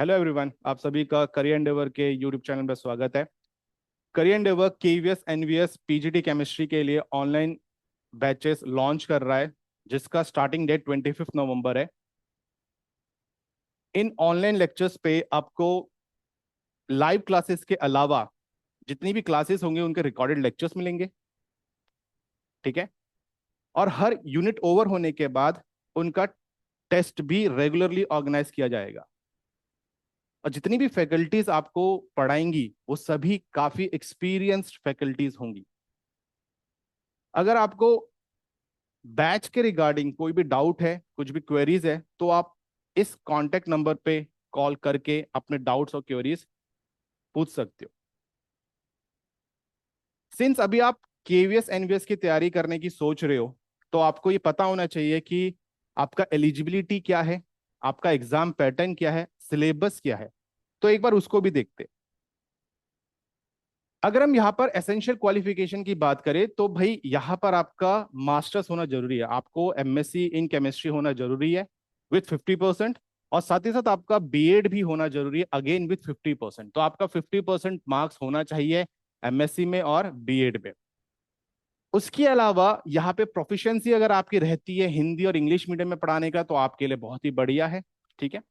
Hello everyone, आप सभी का करियर एंडेवर के यूट्यूब चैनल पर स्वागत है। Career Endeavour KVS NVS PGT chemistry के लिए ऑनलाइन बैचेस लॉन्च कर रहा है, जिसका स्टार्टिंग डेट 25 नवंबर है। इन ऑनलाइन लेक्चर्स पे आपको लाइव क्लासेस के अलावा जितनी भी क्लासेस होंगे उनके रिकॉर्डेड लेक्चर्स मिलेंगे, ठीक है। और हर यूनिट ओवर होने के बाद उनका टेस्ट भी रेगुलरली ऑर्गेनाइज किया जाएगा। और जितनी भी फैकल्टीज आपको पढ़ाएंगी वो सभी काफी एक्सपीरियंस्ड फैकल्टीज होंगी। अगर आपको बैच के रिगार्डिंग कोई भी डाउट है, कुछ भी क्वेरीज है, तो आप इस कांटेक्ट नंबर पे कॉल करके अपने डाउट्स और क्वेरीज पूछ सकते हो। सिंस अभी आप केवीएस एनवीएस की तैयारी करने की सोच रहे हो, तो आपको ये पता होना चाहिए कि आपका एलिजिबिलिटी क्या है, आपका एग्जाम पैटर्न क्या है, सिलेबस क्या है। तो एक बार उसको भी देखते। अगर हम यहाँ पर एसेंशियल क्वालिफिकेशन की बात करें तो भाई यहाँ पर आपका मास्टर्स होना जरूरी है, आपको एमएससी इन केमिस्ट्री होना जरूरी है विथ 50%। और साथ ही साथ आपका बीएड भी होना जरूरी है, अगेन विथ 50%। तो आपका 50% मार्क्स होना चाहिए एमएससी में और बीएड में। उसके अलावा यहाँ पे प्रोफिशिएंसी अगर आपकी रहती है हिंदी और इंग्लिश मीडियम में पढ़ाने का, तो आपके लिए बहुत ही बढ़िया है, ठीक है।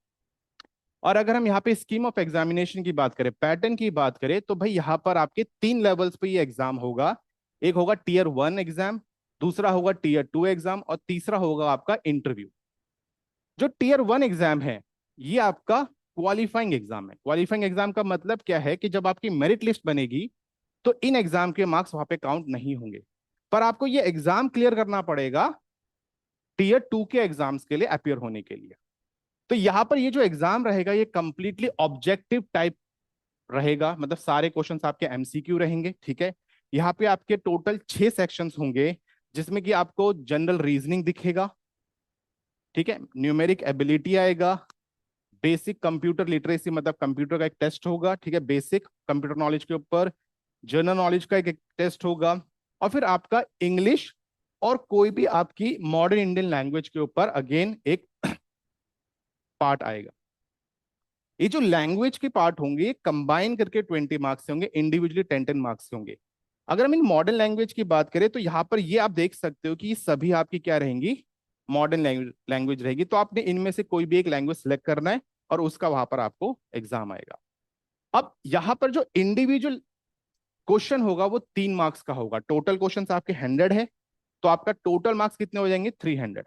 और अगर हम यहाँ पे स्कीम ऑफ एग्जामिनेशन की बात करें, पैटर्न की बात करें, तो भाई यहाँ पर आपके 3 लेवल्स पे ये एग्जाम होगा। एक होगा टीयर 1 एग्जाम, दूसरा होगा टीयर 2 एग्जाम, और तीसरा होगा आपका इंटरव्यू। जो टीयर 1 एग्जाम है ये आपका क्वालिफाइंग एग्जाम है। क्वालिफाइंग एग्जाम का मतलब क्या है कि जब आपकी मेरिट लिस्ट बनेगी तो इन एग्जाम के मार्क्स वहां पे काउंट नहीं होंगे, पर आपको ये एग्जाम क्लियर करना पड़ेगा टीयर 2 के एग्जाम्स के लिए अपियर होने के लिए। तो यहां पर ये जो एग्जाम रहेगा ये कंप्लीटली ऑब्जेक्टिव टाइप रहेगा, मतलब सारे क्वेश्चंस आपके एमसीक्यू रहेंगे, ठीक है। यहाँ पे आपके टोटल 6 सेक्शंस होंगे, जिसमें कि आपको जनरल रीजनिंग दिखेगा, ठीक है, न्यूमेरिक एबिलिटी आएगा, बेसिक कंप्यूटर लिटरेसी मतलब कंप्यूटर का एक टेस्ट होगा, ठीक है, बेसिक कंप्यूटर नॉलेज के ऊपर, जनरल नॉलेज का एक टेस्ट होगा, और फिर आपका इंग्लिश और कोई भी आपकी मॉडर्न इंडियन लैंग्वेज के ऊपर अगेन एक पार्ट आएगा। ये जो लैंग्वेज के पार्ट होंगे कंबाइन करके 20 मार्क्स से होंगे, इंडिविजुअली 10-10 मार्क्स के होंगे। अगर हम इन मॉडर्न लैंग्वेज की बात करें तो यहाँ पर ये आप देख सकते हो कि ये सभी आपकी क्या रहेंगी, मॉडर्न लैंग्वेज रहेगी। तो आपने इनमें से कोई भी एक लैंग्वेज सेलेक्ट करना है और उसका वहां पर आपको एग्जाम आएगा। अब यहाँ पर जो इंडिविजुअल क्वेश्चन होगा वो 3 मार्क्स का होगा। टोटल क्वेश्चन आपके 100 है, तो आपका टोटल मार्क्स कितने हो जाएंगे, 300।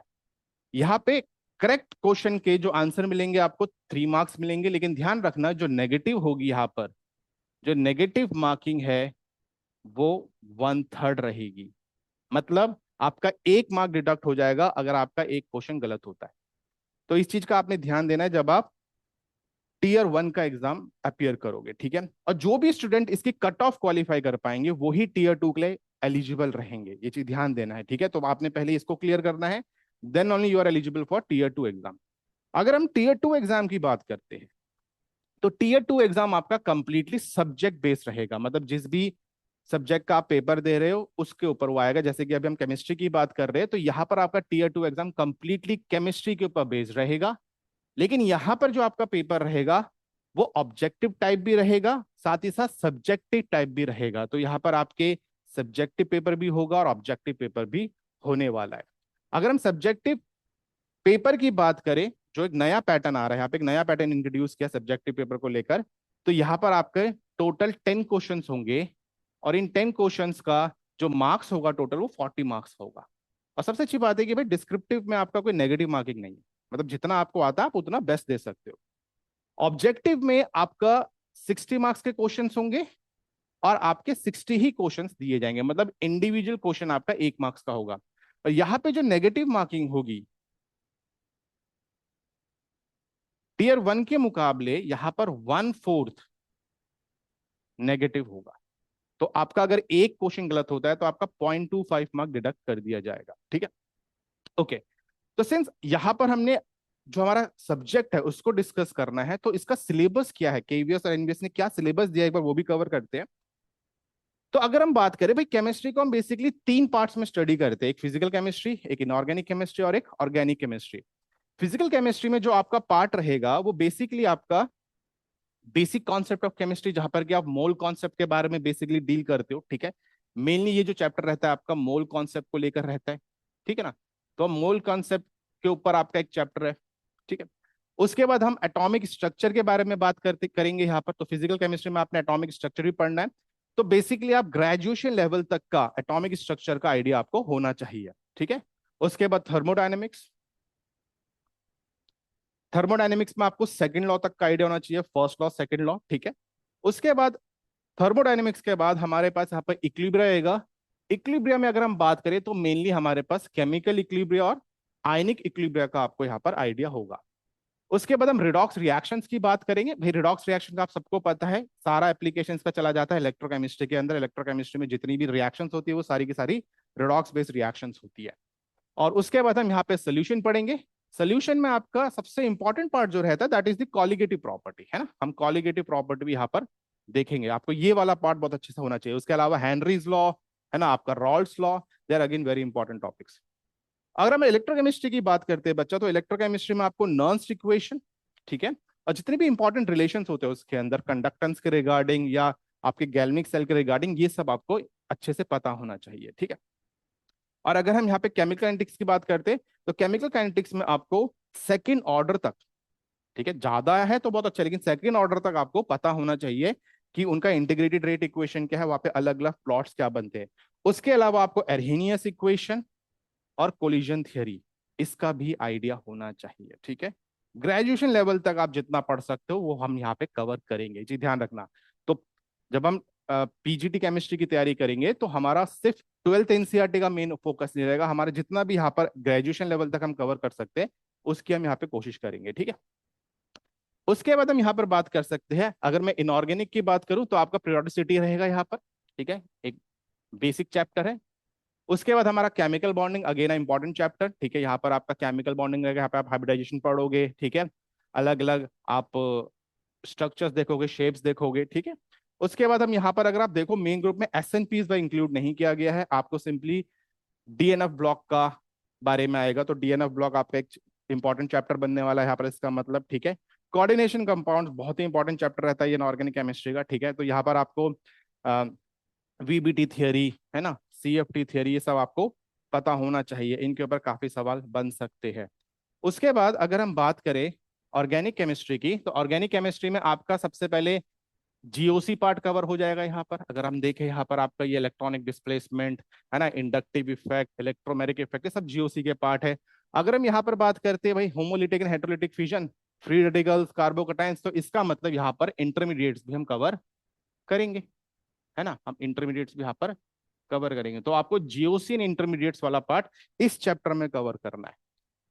यहाँ पे करेक्ट क्वेश्चन के जो आंसर मिलेंगे आपको 3 मार्क्स मिलेंगे, लेकिन ध्यान रखना जो नेगेटिव होगी यहाँ पर, जो नेगेटिव मार्किंग है वो 1/3 रहेगी। मतलब आपका 1 मार्क डिडक्ट हो जाएगा अगर आपका एक क्वेश्चन गलत होता है। तो इस चीज का आपने ध्यान देना है जब आप टीयर 1 का एग्जाम अपियर करोगे, ठीक है। और जो भी स्टूडेंट इसकी कट ऑफ क्वालिफाई कर पाएंगे वही टीयर 2 के लिए एलिजिबल रहेंगे, ये चीज ध्यान देना है, ठीक है। तो आपने पहले इसको क्लियर करना है, then only you are eligible for tier 2 exam. अगर हम टीयर 2 एग्जाम की बात करते हैं तो टीयर 2 एग्जाम आपका कंप्लीटली सब्जेक्ट बेस्ड रहेगा, मतलब जिस भी सब्जेक्ट का आप पेपर दे रहे हो उसके ऊपर वो आएगा। जैसे कि अभी हम केमिस्ट्री की बात कर रहे हैं तो यहाँ पर आपका टीयर 2 एग्जाम कंप्लीटली केमिस्ट्री के ऊपर बेस्ड रहेगा। लेकिन यहाँ पर जो आपका पेपर रहेगा वो ऑब्जेक्टिव टाइप भी रहेगा, साथ ही साथ सब्जेक्टिव टाइप भी रहेगा। तो यहाँ पर आपके सब्जेक्टिव पेपर भी होगा और ऑब्जेक्टिव पेपर भी होने वाला है। अगर हम सब्जेक्टिव पेपर की बात करें, जो एक नया पैटर्न आ रहा है, यहाँ पे एक नया पैटर्न इंट्रोड्यूस किया सब्जेक्टिव पेपर को लेकर, तो यहाँ पर आपके टोटल 10 क्वेश्चंस होंगे, और इन 10 क्वेश्चंस का जो मार्क्स होगा टोटल वो 40 मार्क्स होगा। और सबसे अच्छी बात है कि भाई डिस्क्रिप्टिव में आपका कोई नेगेटिव मार्किंग नहीं है, मतलब जितना आपको आता है आप उतना बेस्ट दे सकते हो। ऑब्जेक्टिव में आपका 60 मार्क्स के क्वेश्चन होंगे और आपके 60 ही क्वेश्चन दिए जाएंगे, मतलब इंडिविजुअल क्वेश्चन आपका 1 मार्क्स का होगा। और यहाँ पे जो नेगेटिव मार्किंग होगी टीयर 1 के मुकाबले यहाँ पर 1/4 नेगेटिव होगा। तो आपका अगर एक क्वेश्चन गलत होता है तो आपका 0.25 मार्क डिडक्ट कर दिया जाएगा, ठीक है। ओके, तो सिंस यहां पर हमने जो हमारा सब्जेक्ट है उसको डिस्कस करना है, तो इसका सिलेबस क्या है, केवीएस और एनवीएस ने क्या सिलेबस दिया है एक बार वो भी कवर करते हैं। तो अगर हम बात करें भाई, केमिस्ट्री को हम बेसिकली 3 पार्ट्स में स्टडी करते हैं, एक फिजिकल केमिस्ट्री, एक इनऑर्गेनिक केमिस्ट्री और एक ऑर्गेनिक केमिस्ट्री। फिजिकल केमिस्ट्री में जो आपका पार्ट रहेगा वो बेसिकली आपका बेसिक कॉन्सेप्ट ऑफ केमिस्ट्री, जहां पर कि आप मोल कॉन्सेप्ट के बारे में बेसिकली डील करते हो, ठीक है। मेनली ये जो चैप्टर रहता है आपका मोल कॉन्सेप्ट को लेकर रहता है, ठीक है ना। तो मोल कॉन्सेप्ट के ऊपर आपका एक चैप्टर है, ठीक है। उसके बाद हम एटॉमिक स्ट्रक्चर के बारे में बात करते करेंगे यहाँ पर। तो फिजिकल केमिस्ट्री में आपने एटॉमिक स्ट्रक्चर भी पढ़ना है। तो बेसिकली आप ग्रेजुएशन लेवल तक का एटॉमिक स्ट्रक्चर का आइडिया आपको होना चाहिए, ठीक है। उसके बाद थर्मोडायनेमिक्स, थर्मोडायनेमिक्स में आपको सेकंड लॉ तक का आइडिया होना चाहिए, फर्स्ट लॉ सेकंड लॉ, ठीक है। उसके बाद थर्मोडायनेमिक्स के बाद हमारे पास यहाँ पर इक्विलिब्रियम आएगा। इक्विलिब्रियम में अगर हम बात करें तो मेनली हमारे पास केमिकल इक्विलिब्रियम और आयनिक इक्विलिब्रियम का आपको यहाँ पर आइडिया होगा। उसके बाद हम रिडॉक्स रिएक्शंस की बात करेंगे। भाई रिडॉक्स रिएक्शन का आप सबको पता है, सारा एप्लीकेशंस का चला जाता है इलेक्ट्रोकेमिस्ट्री के अंदर। इलेक्ट्रोकेमिस्ट्री में जितनी भी रिएक्शंस होती है वो सारी की सारी रिडॉक्स बेस्ड रिएक्शंस होती है। और उसके बाद हम यहाँ पे सोल्यूशन पढ़ेंगे। सोल्यूशन में आपका सबसे इंपॉर्टेंट पार्ट जो रहता है that is the colligative property, है ना। हम कॉलिगेटिव प्रॉपर्टी भी यहाँ पर देखेंगे। आपको ये वाला पार्ट बहुत अच्छे से होना चाहिए। उसके अलावा हेनरीज लॉ, है ना, आपका Raoult's law, they are again very important topics. अगर हम इलेक्ट्रोकेमिस्ट्री की बात करते हैं बच्चा, तो इलेक्ट्रोकेमिस्ट्री में आपको नर्न्स इक्वेशन, ठीक है, और जितने भी इंपॉर्टेंट रिलेशंस होते हैं उसके अंदर कंडक्टेंस के रिगार्डिंग या आपके गैल्वेनिक सेल के रिगार्डिंग, ये सब आपको अच्छे से पता होना चाहिए, ठीक है। और अगर हम यहाँ पे केमिकल काइनेटिक्स की बात करते हैं तो केमिकल काइनेटिक्स में आपको सेकेंड ऑर्डर तक, ठीक है, ज्यादा है तो बहुत अच्छा, लेकिन सेकेंड ऑर्डर तक आपको पता होना चाहिए कि उनका इंटीग्रेटेड रेट इक्वेशन क्या है, वहां पे अलग अलग प्लॉट्स क्या बनते हैं। उसके अलावा आपको एर्हेनियस इक्वेशन और कोलिजन थियरी, इसका भी आइडिया होना चाहिए, ठीक है। ग्रेजुएशन लेवल तक आप जितना पढ़ सकते हो वो हम यहाँ पे कवर करेंगे जी, ध्यान रखना। तो जब हम पीजीटी केमिस्ट्री की तैयारी करेंगे तो हमारा सिर्फ ट्वेल्थ एनसीईआरटी का मेन फोकस नहीं रहेगा, हमारे जितना भी यहाँ पर ग्रेजुएशन लेवल तक हम कवर कर सकते हैं उसकी हम यहाँ पे कोशिश करेंगे, ठीक है। उसके बाद हम यहाँ पर बात कर सकते हैं, अगर मैं इनऑर्गेनिक की बात करूं तो आपका पीरियोडिसिटी रहेगा यहाँ पर, ठीक है, एक बेसिक चैप्टर है। उसके बाद हमारा chemical bonding, again important chapter, ठीक है। यहाँ पर आपका केमिकल बॉन्डिंग रहेगा, यहाँ पे आप हाइब्रिडाइजेशन पढ़ोगे, ठीक है। अलग अलग आप स्ट्रक्चर्स देखोगे, शेप्स देखोगे, ठीक है। उसके बाद हम यहाँ पर अगर आप देखो मेन ग्रुप में एस एन पीज इंक्लूड नहीं किया गया है, आपको सिंपली डीएनएफ ब्लॉक का बारे में आएगा। तो डीएनएफ ब्लॉक आपका एक इंपॉर्टेंट चैप्टर बनने वाला है यहाँ पर, इसका मतलब, ठीक है। कोऑर्डिनेशन कंपाउंड बहुत ही इंपॉर्टेंट चैप्टर रहता है ये ऑर्गेनिक केमिस्ट्री का, ठीक है। तो यहाँ पर आपको वीबीटी थियरी, है ना, सीएफटी थियरी, ये सब आपको पता होना चाहिए, इनके ऊपर काफी सवाल बन सकते हैं। उसके बाद अगर हम बात करें ऑर्गेनिक केमिस्ट्री की, तो ऑर्गेनिक केमिस्ट्री में आपका सबसे पहले जीओसी पार्ट कवर हो जाएगा यहाँ पर। अगर हम देखें यहाँ पर आपका ये इलेक्ट्रॉनिक डिस्प्लेसमेंट, है ना, इंडक्टिव इफेक्ट, इलेक्ट्रोमैग्नेटिक इफेक्ट, ये सब जीओसी के पार्ट है। अगर हम यहाँ पर बात करते हैं भाई homolytic and heterolytic fission, free radicals, carbocations, तो इसका मतलब यहाँ पर इंटरमीडिएट्स भी हम कवर करेंगे, है ना। हम इंटरमीडिएट्स भी यहाँ पर कवर करेंगे। तो आपको जीओसी एंड इंटरमीडिएट्स वाला पार्ट इस चैप्टर में कवर करना है।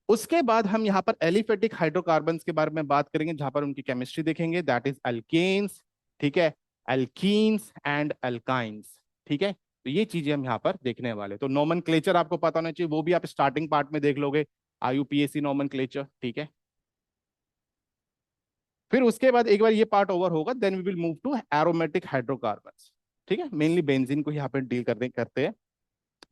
उसके बाद हम यहाँ पर एलिफेटिक हाइड्रोकार्बन्स के बारे में बात करेंगे, जहां पर उनकी केमिस्ट्री देखेंगे, दैट इज अल्केन्स, ठीक है, एल्कीन्स एंड अल्काइंस, ठीक है। तो ये चीजें हम यहाँ पर देखने वाले। तो नोमेनक्लेचर आपको पता होना चाहिए, वो भी आप स्टार्टिंग पार्ट में देख लोगे, आईयूपीएसी नोमेनक्लेचर, ठीक है। फिर उसके बाद एक बार ये पार्ट ओवर होगा then we will move to aromatic hydrocarbons, ठीक है। मेनली बेंजीन को यहाँ पे डील करते हैं,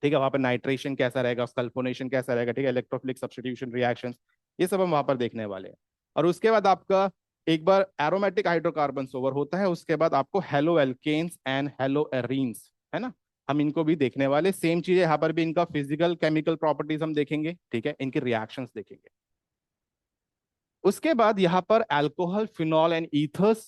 ठीक है। वहां पर नाइट्रेशन कैसा रहेगा, सल्फोनेशन कैसा रहेगा, ठीक है, इलेक्ट्रोफिलिक सब्स्टिट्यूशन रिएक्शंस, ये सब हम वहां पर देखने वाले हैं। और उसके बाद आपका एक बार एरोमेटिक हाइड्रोकार्बन्स ओवर होता है, उसके बाद आपको haloalkanes and haloarenes, है ना, हम इनको भी देखने वाले। सेम चीज है यहाँ पर भी, इनका फिजिकल केमिकल प्रॉपर्टीज हम देखेंगे, ठीक है, इनके रिएक्शंस देखेंगे। उसके बाद यहाँ पर alcohol, phenol and ethers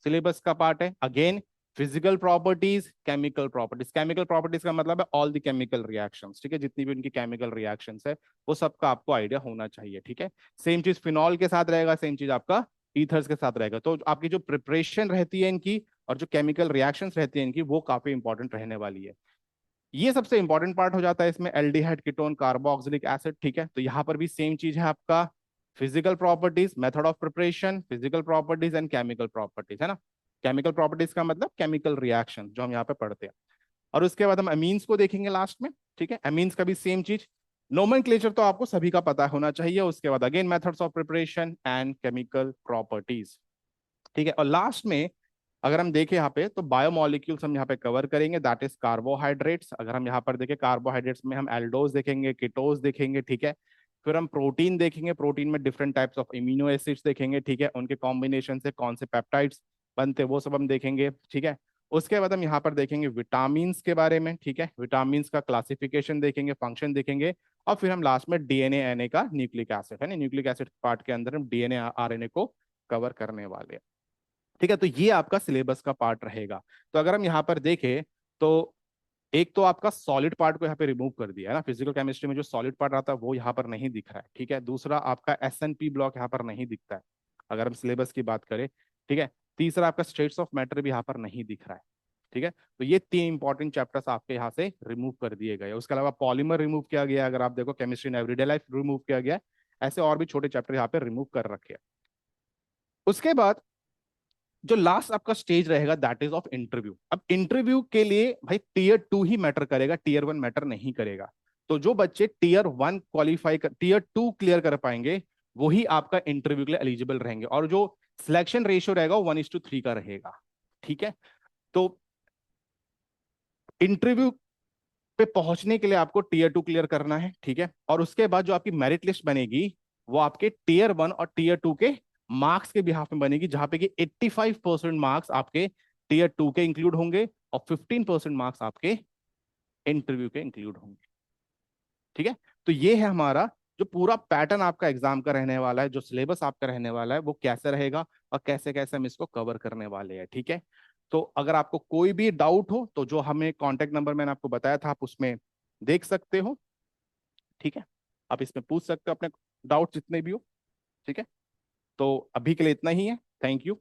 syllabus का पार्ट है। Again physical properties, chemical properties. Chemical properties का मतलब है ऑल द केमिकल रिएक्शंस, ठीक है, जितनी भी उनकी केमिकल रिएक्शंस है वो सबका आपको आइडिया होना चाहिए, ठीक है। सेम चीज फिनॉल के साथ रहेगा, सेम चीज आपका ईथर्स के साथ रहेगा। तो आपकी जो प्रिपरेशन रहती है इनकी और जो केमिकल रिएक्शंस रहती है इनकी, वो काफी इंपॉर्टेंट रहने वाली है। ये सबसे इंपॉर्टेंट पार्ट हो जाता है इसमें, एल्डिहाइड, कीटोन, कार्बोक्सिलिक एसिड, ठीक है। तो यहाँ पर भी सेम चीज है आपका, physical properties, method of preparation, physical properties and chemical properties, है ना। केमिकल प्रॉपर्टीज का मतलब केमिकल रिएक्शन जो हम यहाँ पे पढ़ते हैं। और उसके बाद हम अमीन्स को देखेंगे लास्ट में, ठीक है। अमीन्स का भी सेम चीज, नोमेनक्लेचर तो आपको सभी का पता होना चाहिए। उसके बाद again methods of preparation and chemical properties, ठीक है। और लास्ट में अगर हम देखें यहाँ पे तो बायोमोलिक्यूल्स हम यहाँ पे कवर करेंगे, दैट इज कार्बोहाइड्रेट्स। अगर हम यहाँ पर देखें कार्बोहाइड्रेट्स में हम एल्डोज देखेंगे, कीटोज देखेंगे, ठीक है। फिर हम प्रोटीन देखेंगे, प्रोटीन में different types of immuno acids देखेंगे, ठीक है, उनके कॉम्बिनेशन से कौन से पेप्टाइड्स बनते हैं वो सब हम देखेंगे, ठीक है। उसके बाद हम यहाँ पर देखेंगे विटामिन के बारे में, ठीक है, विटामिन का क्लासिफिकेशन देखेंगे, फंक्शन देखेंगे, और फिर हम लास्ट में डीएनए एनए का न्यूक्लिक एसिड है ना, न्यूक्लिक एसिड पार्ट के अंदर हम डीएनए आरएनए को कवर करने वाले हैं, ठीक है। तो ये आपका सिलेबस का पार्ट रहेगा। तो अगर हम यहाँ पर देखें तो एक तो आपका सॉलिड पार्ट को यहाँ पे रिमूव कर दिया है ना, फिजिकल केमिस्ट्री में जो सॉलिड पार्ट आता है वो यहाँ पर नहीं दिख रहा है, ठीक है। दूसरा आपका एसएनपी ब्लॉक यहाँ पर नहीं दिखता है अगर हम सिलेबस की बात करें, ठीक है। तीसरा आपका स्टेट्स ऑफ मैटर भी यहाँ पर नहीं दिख रहा है, ठीक है। तो ये तीन इंपॉर्टेंट चैप्टर्स आपके यहाँ से रिमूव कर दिए गए। उसके अलावा पॉलीमर रिमूव किया गया, अगर आप देखो chemistry in everyday life remove किया गया, ऐसे और भी छोटे चैप्टर यहाँ पे रिमूव कर रखे हैं। उसके बाद जो लास्ट आपका स्टेज रहेगा दैट इज ऑफ इंटरव्यू। अब इंटरव्यू के लिए भाई टीयर 2 ही मैटर करेगा, टीयर 1 मैटर नहीं करेगा। तो जो बच्चे टीयर 1 क्वालिफाई कर, टीयर 2 क्लियर कर पाएंगे वही आपका इंटरव्यू के लिए एलिजिबल रहेंगे, और जो सिलेक्शन रेशियो रहेगा वो 1:3 का रहेगा, ठीक है। तो इंटरव्यू पे पहुंचने के लिए आपको टीयर 2 क्लियर करना है, ठीक है। और उसके बाद जो आपकी मेरिट लिस्ट बनेगी वो आपके टीयर 1 और टीयर 2 के मार्क्स के बिहाफ में बनेगी, जहां पे कि 85% मार्क्स आपके टीयर 2 के इंक्लूड होंगे और 15% मार्क्स आपके इंटरव्यू के इंक्लूड होंगे, ठीक है। तो ये है हमारा जो पूरा पैटर्न आपका एग्जाम का रहने वाला है, जो सिलेबस आपका रहने वाला है वो कैसे रहेगा और कैसे कैसे हम इसको कवर करने वाले हैं, ठीक है। तो अगर आपको कोई भी डाउट हो तो जो हमें कांटेक्ट नंबर मैंने आपको बताया था आप उसमें देख सकते हो, ठीक है। आप इसमें पूछ सकते हो अपने डाउट जितने भी हो, ठीक है। तो अभी के लिए इतना ही है, थैंक यू।